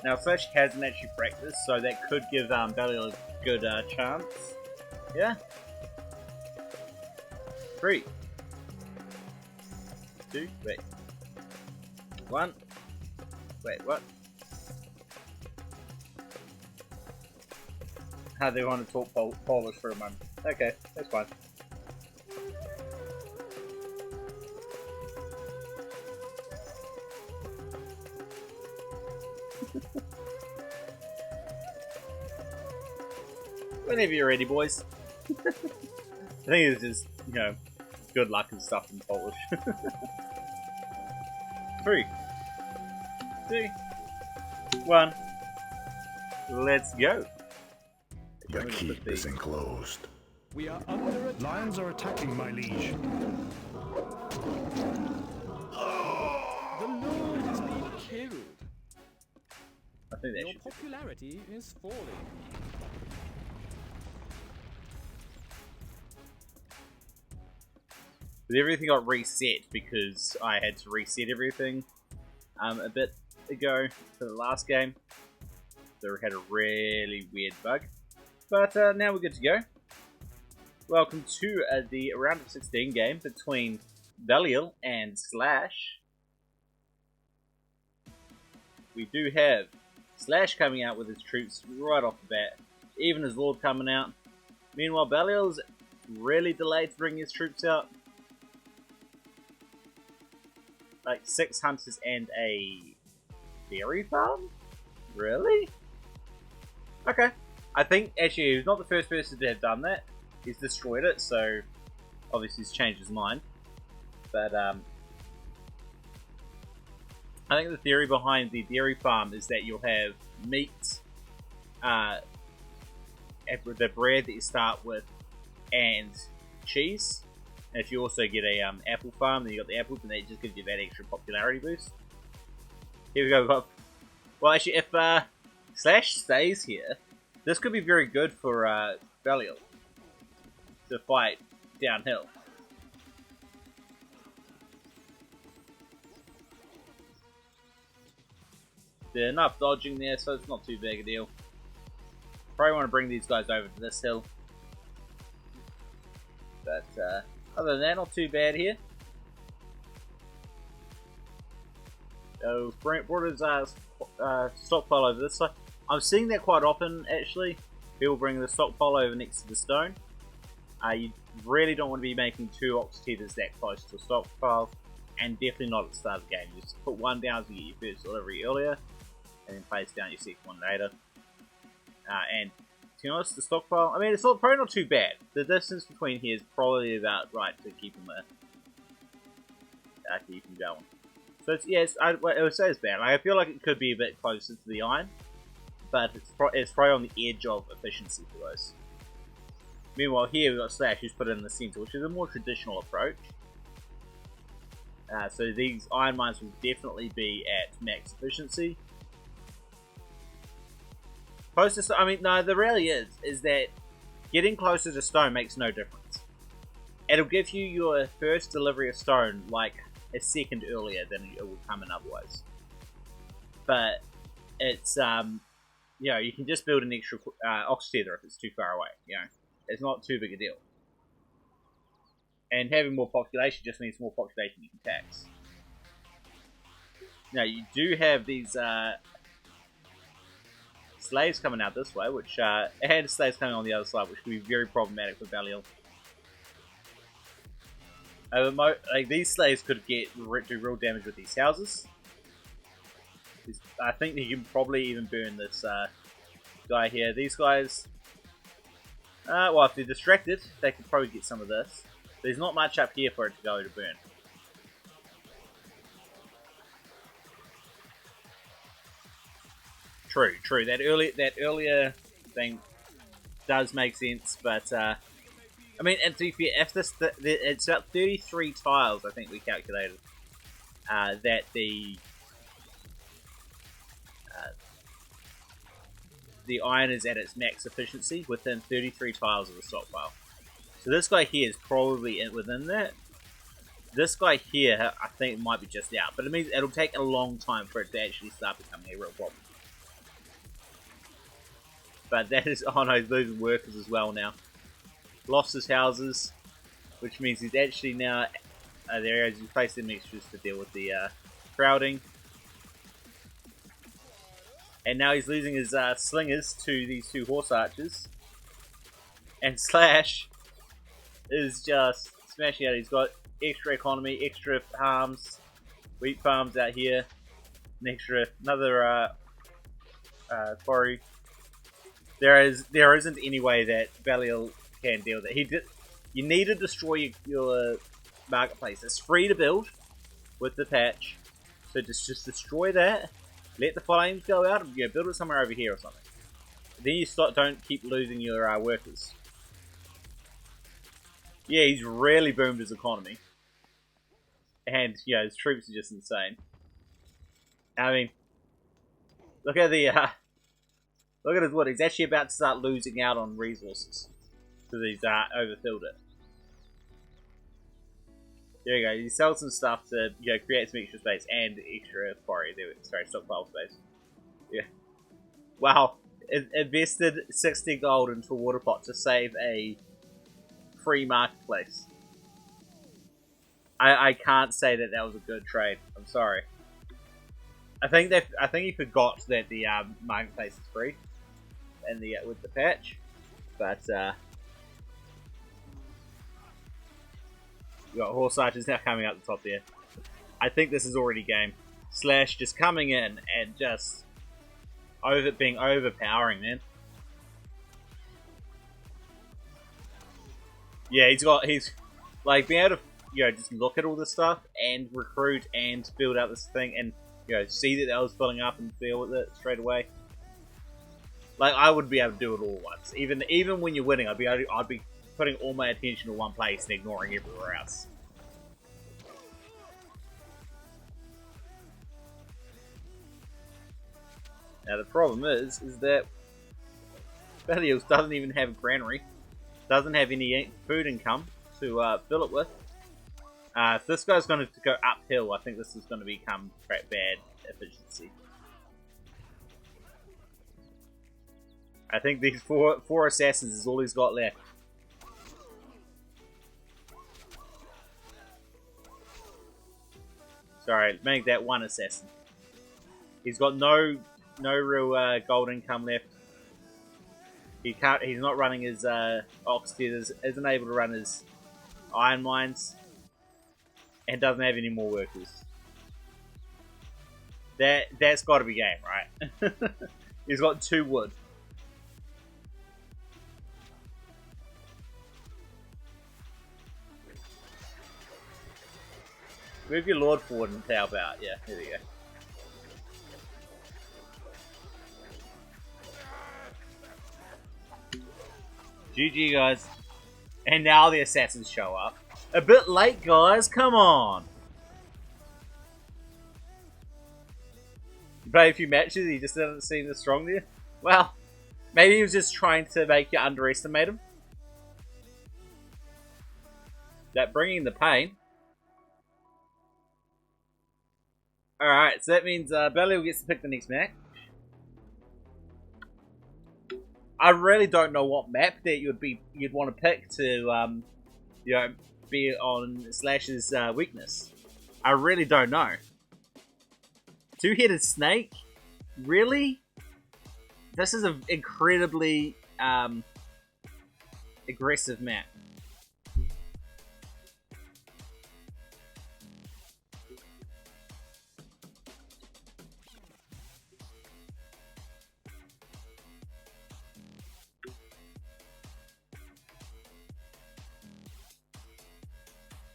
Now Slash hasn't actually practiced, so that could give BeLiaL a good chance. Yeah. 3, 2, wait. 1. Wait, what? How they want to talk Polish for a moment. Okay, that's fine. Whenever you're ready, boys. I think it's just, you know, good luck and stuff in Polish. 3, 2, 1. Let's go. The keep is enclosed. We are under attack. Lions are attacking, my liege. The Lord has been killed. I think Your popularity is falling. But everything got reset because I had to reset everything a bit ago for the last game. So we had a really weird bug. But now we're good to go. Welcome to the round of 16 game between BeLiaL and Slash. We do have Slash coming out with his troops right off the bat, even his Lord coming out. Meanwhile, BeLiaL's really delayed to bring his troops out. Like 6 hunters and a dairy farm? Really? Okay. I think actually he was not the first person to have done that. He's destroyed it, so obviously he's changed his mind. But I think the theory behind the dairy farm is that you'll have meat, the bread that you start with, and cheese. And if you also get a apple farm, then you got the apples, and that just gives you that extra popularity boost. Here we go. Well, actually, if Slash stays here, this could be very good for BeLiaL to fight downhill. There's enough dodging there, so it's not too big a deal. Probably want to bring these guys over to this hill. But other than that, not too bad here. So, brought his stockpile over this side. I'm seeing that quite often, actually. People bring the stockpile over next to the stone. You really don't want to be making 2 ox teethers that close to a stockpile, and definitely not at the start of the game. You just put one down to get your first delivery earlier, and then place down your second one later. And to be honest, the stockpile, I mean, it's probably not too bad. The distance between here is probably about right to keep them going. So it's, yes, I would say it's bad. Like, I feel like it could be a bit closer to the iron, but it's probably on the edge of efficiency for those. Meanwhile, here we've got Slash, who's put it in the center, which is a more traditional approach. So these iron mines will definitely be at max efficiency. Closest, I mean, no, the reality is that getting closer to stone makes no difference. It'll give you your first delivery of stone like a second earlier than it would come in otherwise. But it's, you know, you can just build an extra ox tether if it's too far away, you know. It's not too big a deal. And having more population just means more population you can tax. Now, you do have these slaves coming out this way, which and slaves coming on the other side, which could be very problematic for BeLiaL. Like, these slaves could do real damage with these houses. I think that you can probably even burn this guy here. These guys, well, if they're distracted, they could probably get some of this. There's not much up here for it to go to burn. True. That earlier thing does make sense, but I mean, and to be fair, if it's about 33 tiles, I think we calculated that the iron is at its max efficiency within 33 tiles of the stockpile. So this guy here is probably within that. This guy here, I think, might be just out, but it means it'll take a long time for it to actually start becoming a real problem. But that is, oh no, he's losing workers as well now. Lost his houses, which means he's actually now, there he's replaced the mixtures to deal with the crowding. And now he's losing his slingers to these two horse archers. And Slash is just smashing out. He's got extra economy, extra farms, wheat farms out here, an extra, another quarry. There isn't any way that BeLiaL can deal with it. You need to destroy your marketplace. It's free to build with the patch, so just destroy that. Let the flames go out, and build it somewhere over here or something. Then you don't keep losing your workers. Yeah, he's really boomed his economy. And, his troops are just insane. I mean, look at the, look at his wood. He's actually about to start losing out on resources. Because he's, overfilled it. There you go. He sells some stuff to, create some extra space and extra quarry. Sorry, stockpile space. Yeah. Wow. Invested 60 gold into a water pot to save a free marketplace. I can't say that was a good trade. I'm sorry. I think he forgot that the marketplace is free, and with the patch, but you got horse archers now coming up the top there. I think this is already game. Slash just coming in and just being overpowering, man. Yeah, he's like being able to just look at all this stuff and recruit and build out this thing and see that was filling up and deal with it straight away. Like I would be able to do it all at once. Even when you're winning, I'd be putting all my attention to one place and ignoring everywhere else. Now the problem is that BeLiaL doesn't even have a granary, doesn't have any food income to fill it with. If this guy's going to go uphill, I think this is going to become quite bad efficiency. I think these four assassins is all he's got left. Sorry, make that one assassin. He's got no real gold income left. He's not running his ox teethers, isn't able to run his iron mines, and doesn't have any more workers. That's got to be game, right? He's got 2 wood. Move your lord forward and help out. Yeah, there we go. GG, guys. And now the assassins show up. A bit late, guys. Come on. You play a few matches, he just doesn't seem as strong there. Well, maybe he was just trying to make you underestimate him. That bringing the pain. Alright, so that means BeLiaL gets to pick the next match. I really don't know what map that you'd want to pick to be on Slash's weakness. I really don't know. 2-headed snake? Really? This is an incredibly aggressive map.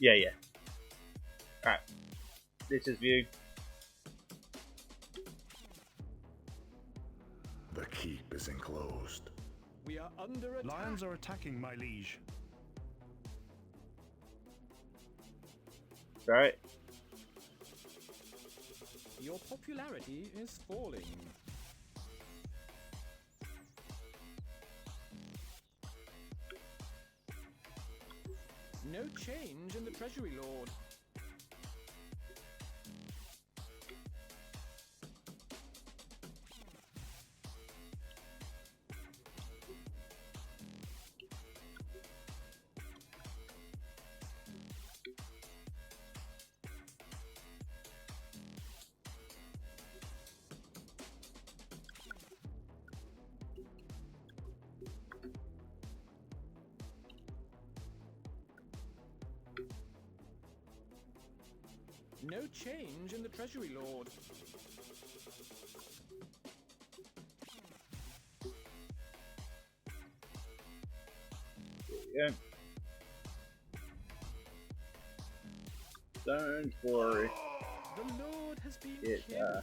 Yeah. Alright. Let's just view. The keep is enclosed. We are under attack. Lions are attacking, my liege. Right. Your popularity is falling. No change in the Treasury Lord. No change in the treasury lord. Yeah. Don't worry. The lord has been It, killed.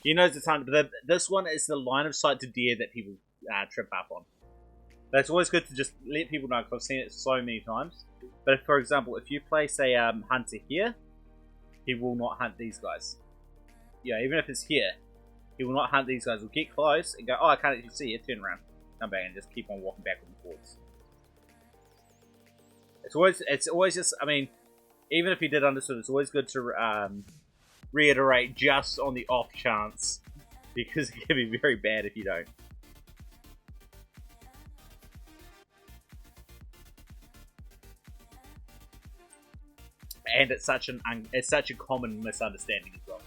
He knows the time, but this one is the line of sight to deer that people trip up on. That's always good to just let people know, because I've seen it so many times. But if, for example, if you place a hunter here, he will not hunt these guys. Yeah, even if it's here, he will not hunt these guys. He'll get close and go, oh, I can't actually see it, turn around, come back, and just keep on walking backwards and forwards. It's always just, I mean, even if you did understood, it's always good to reiterate just on the off chance, because it can be very bad if you don't. And it's such a common misunderstanding as well.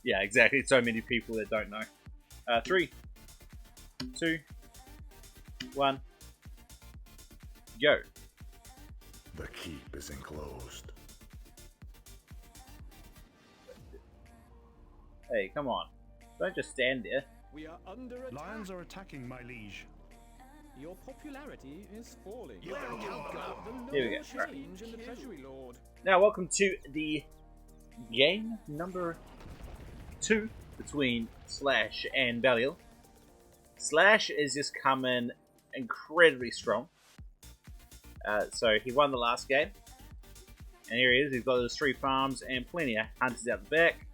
Yeah, exactly. So many people that don't know. 3, 2, 1, go. The keep is enclosed. Hey, come on. Don't just stand there. We are under attack. Lions are attacking, my liege. Your popularity is falling. Welcome. The Here we no go. change in the treasury lord. Now, welcome to the game number 2 between Slash and BeLiaL. Slash is just coming incredibly strong. So he won the last game. And here he is. He's got those 3 farms and plenty of hunters out the back.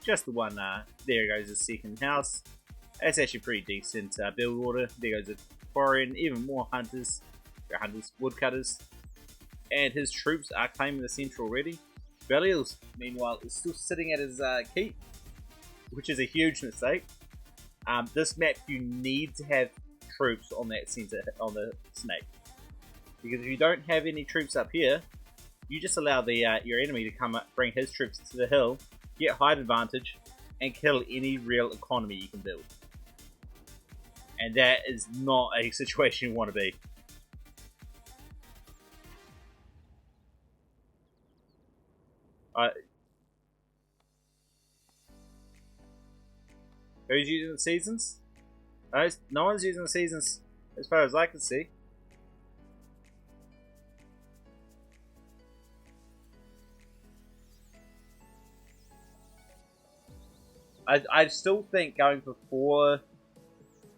Just the one, there goes his second house. That's actually pretty decent build order. There goes a quarry and even more hunters, woodcutters. And his troops are claiming the centre already. BeLiaL, meanwhile, is still sitting at his keep, which is a huge mistake. This map, you need to have troops on that centre, on the snake. Because if you don't have any troops up here, you just allow the your enemy to come up, bring his troops to the hill, get height advantage, and kill any real economy you can build. And that is not a situation you want to be. Who's using the seasons? No one's using the seasons as far as I can see. I still think going for 4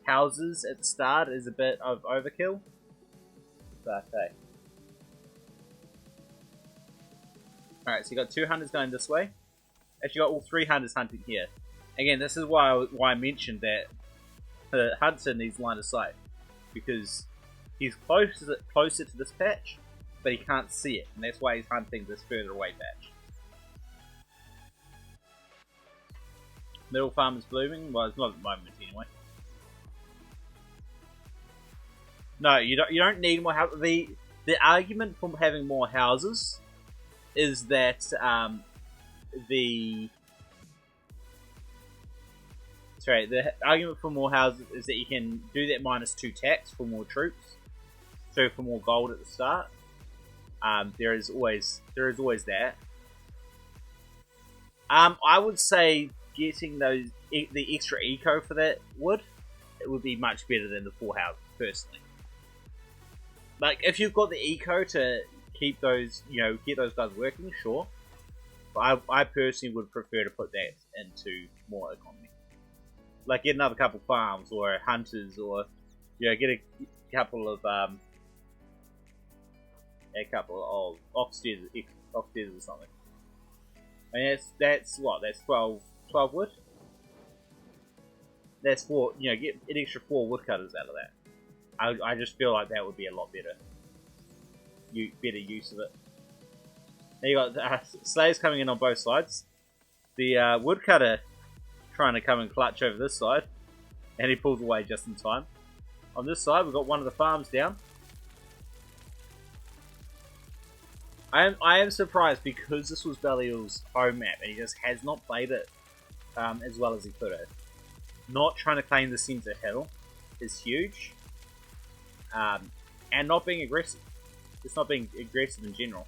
houses at the start is a bit of overkill. But hey. Alright, so you got 2 hunters going this way. Actually, you got all 3 hunters hunting here. Again, this is why I mentioned that the hunter needs line of sight. Because he's closer to this patch, but he can't see it. And that's why he's hunting this further away patch. Middle farm is blooming. Well, it's not at the moment anyway. No, you don't need more houses. The argument for having more houses is that the argument for more houses is that you can do that -2 tax for more troops, so for more gold at the start. There is always that. I would say getting the extra eco for that would be much better than the 4 houses personally. Like, if you've got the eco to keep those, get those guys working, sure. But I personally would prefer to put that into more economy. Like, get another couple farms, or hunters, or, get a couple of officers or something. And that's what? That's 12 wood? That's 4, get an extra 4 woodcutters out of that. I just feel like that would be a lot better. Better use of it. Now you got slaves coming in on both sides. The woodcutter trying to come and clutch over this side, and he pulls away just in time. On this side, we've got one of the farms down. I am surprised because this was BeLiaL's home map and he just has not played it as well as he could have. Not trying to claim the center hill is huge, and not being aggressive. Just not being aggressive in general.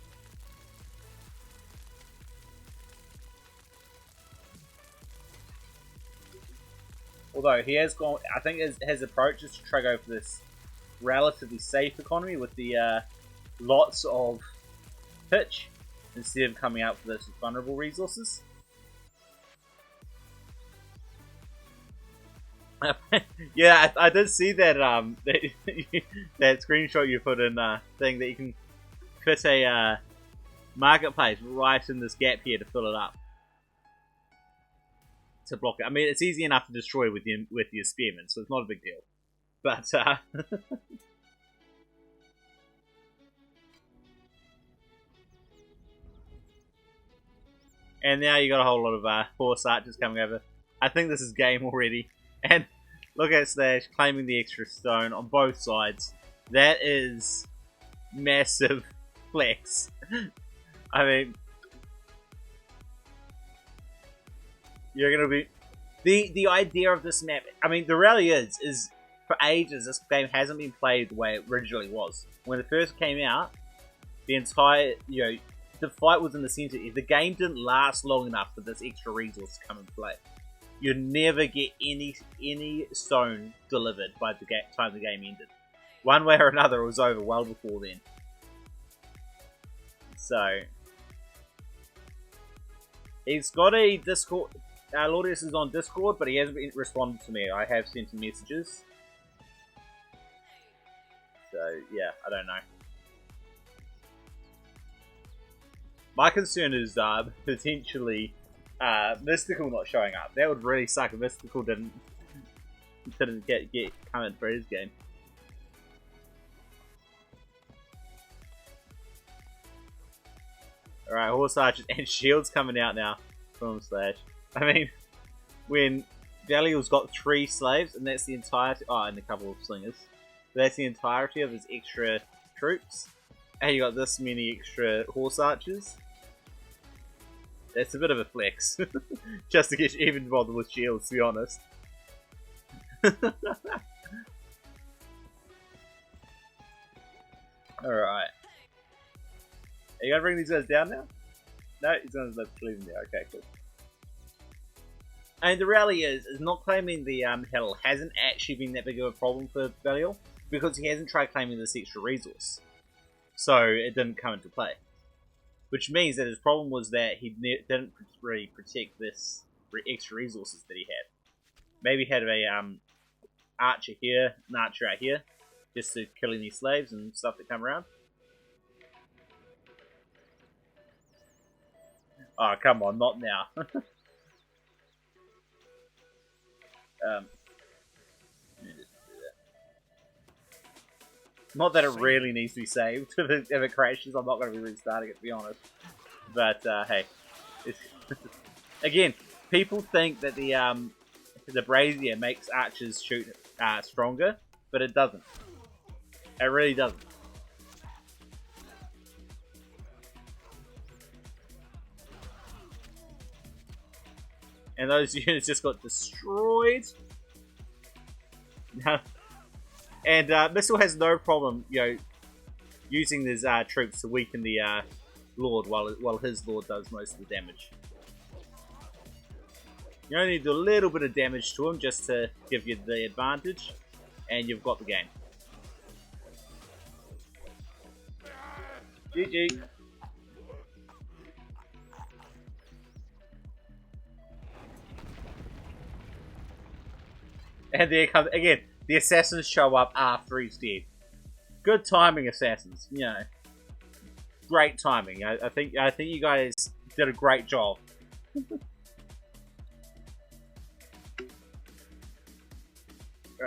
Although he has gone, I think his approach is to try to go for this relatively safe economy with the lots of pitch instead of coming out for those vulnerable resources. Yeah, I did see that that screenshot you put in thing that you can fit a marketplace right in this gap here to fill it up. To block it. I mean, it's easy enough to destroy with your spearmen, so it's not a big deal. But and now you got a whole lot of horse archers coming over. I think this is game already. And look at Slash claiming the extra stone on both sides. That is massive flex. I mean, you're gonna be the idea of this map. I mean, the reality is for ages this game hasn't been played the way it originally was. When it first came out, the entire the fight was in the center. The game didn't last long enough for this extra resource to come and play. You'd never get any stone delivered by the time the game ended. One way or another, it was over well before then. So he's got a Discord. Lourdes is on Discord, but he hasn't responded to me. I have sent him messages. So, yeah, I don't know. My concern is potentially Mystical not showing up. That would really suck if Mystical didn't get coming for his game. Alright, Horse Archers and Shields coming out now from Slash. I mean, when BeLiaL's got 3 slaves, and that's the entirety. Oh, and a couple of slingers. That's the entirety of his extra troops. And you got this many extra horse archers. That's a bit of a flex. Just to get you even bothered with shields, to be honest. Alright. Are you gonna bring these guys down now? No, he's gonna leave them there. Okay, cool. And the reality is not claiming the hill hasn't actually been that big of a problem for BeLiaL, because he hasn't tried claiming this extra resource. So it didn't come into play. Which means that his problem was that he didn't really protect this extra resources that he had. Maybe he had a archer here, an archer out here, just to kill any slaves and stuff that come around. Oh, come on, not now. Not that it really needs to be saved. If it crashes, I'm not going to be restarting it, to be honest. But, hey. Again, people think that the brazier makes archers shoot stronger, but it doesn't. It really doesn't. And those units just got destroyed. And Missile has no problem, using his troops to weaken the Lord while his Lord does most of the damage. You only need to do a little bit of damage to him just to give you the advantage, and you've got the game. GG. And there comes, again, the assassins show up after he's dead. Good timing, assassins. Great timing. I think you guys did a great job.